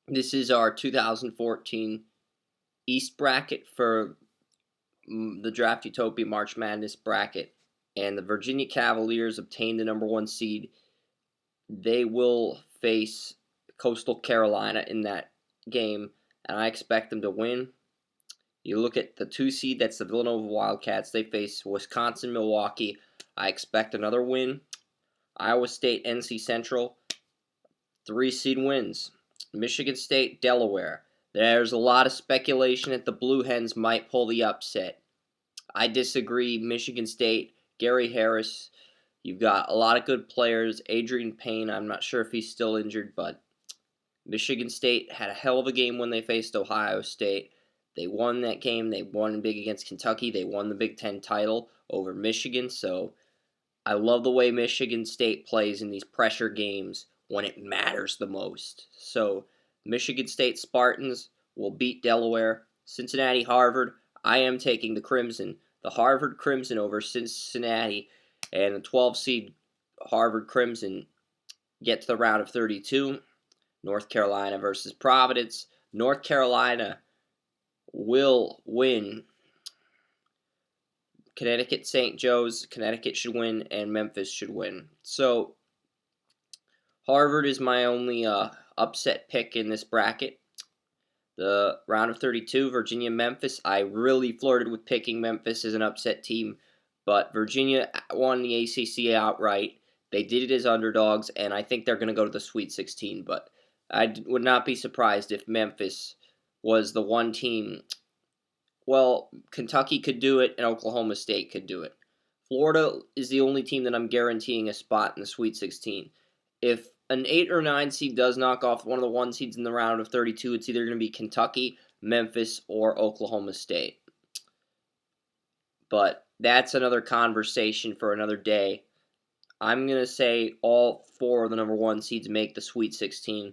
This is our 2014 East bracket for the Draft Utopia March Madness bracket, and the Virginia Cavaliers obtained the number one seed. They will face Coastal Carolina in that game, and I expect them to win. You look at the two seed, that's the Villanova Wildcats. They face Wisconsin Milwaukee. I expect another win. Iowa State NC Central, three seed wins. Michigan State Delaware. There's a lot of speculation that the Blue Hens might pull the upset. I disagree. Michigan State, Gary Harris, you've got a lot of good players. Adrian Payne, I'm not sure if he's still injured, but Michigan State had a hell of a game when they faced Ohio State. They won that game. They won big against Kentucky. They won the Big Ten title over Michigan. So I love the way Michigan State plays in these pressure games when it matters the most. So Michigan State Spartans will beat Delaware. Cincinnati Harvard, I am taking the Crimson. The Harvard Crimson over Cincinnati, and the 12 seed Harvard Crimson get to the round of 32. North Carolina versus Providence. North Carolina will win. Connecticut St. Joe's, Connecticut should win, and Memphis should win. So Harvard is my only upset pick in this bracket. The round of 32, Virginia Memphis. I really flirted with picking Memphis as an upset team, but Virginia won the ACC outright. They did it as underdogs, and I think they're going to go to the Sweet 16. But I would not be surprised if Memphis was the one team. Well, Kentucky could do it, and Oklahoma State could do it. Florida is the only team that I'm guaranteeing a spot in the Sweet 16. If an 8 or 9 seed does knock off one of the 1 seeds in the round of 32, it's either going to be Kentucky, Memphis, or Oklahoma State. But that's another conversation for another day. I'm going to say all 4 of the number 1 seeds make the Sweet 16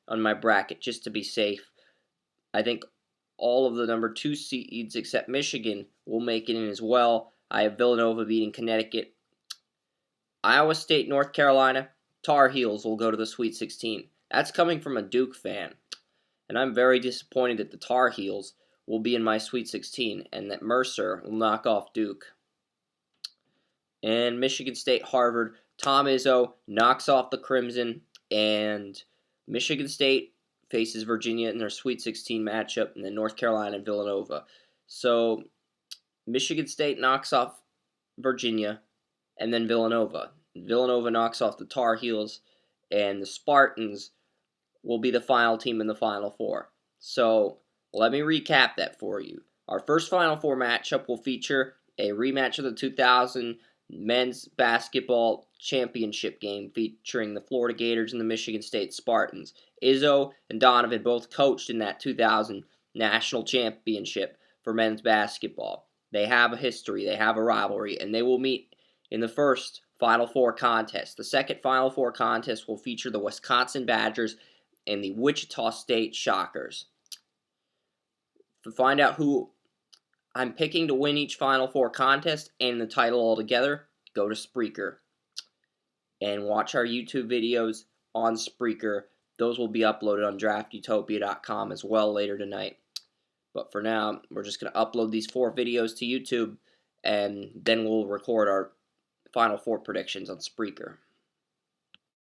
on my bracket just to be safe. I think all of the number 2 seeds except Michigan will make it in as well. I have Villanova beating Connecticut. Iowa State, North Carolina, Tar Heels will go to the Sweet 16. That's coming from a Duke fan. And I'm very disappointed that the Tar Heels will be in my Sweet 16 and that Mercer will knock off Duke. And Michigan State, Harvard, Tom Izzo knocks off the Crimson, and Michigan State faces Virginia in their Sweet 16 matchup, and then North Carolina and Villanova. So Michigan State knocks off Virginia, and then Villanova. Villanova knocks off the Tar Heels, and the Spartans will be the final team in the Final Four. So let me recap that for you. Our first Final Four matchup will feature a rematch of the 2000 men's basketball championship game featuring the Florida Gators and the Michigan State Spartans. Izzo and Donovan both coached in that 2000 national championship for men's basketball. They have a history, they have a rivalry, and they will meet in the first Final Four contest. The second Final Four contest will feature the Wisconsin Badgers and the Wichita State Shockers. To find out who I'm picking to win each Final Four contest and the title altogether, go to Spreaker and watch our YouTube videos on Spreaker. Those will be uploaded on draftutopia.com as well later tonight. But for now, we're just going to upload these 4 videos to YouTube, and then we'll record our Final Four predictions on Spreaker.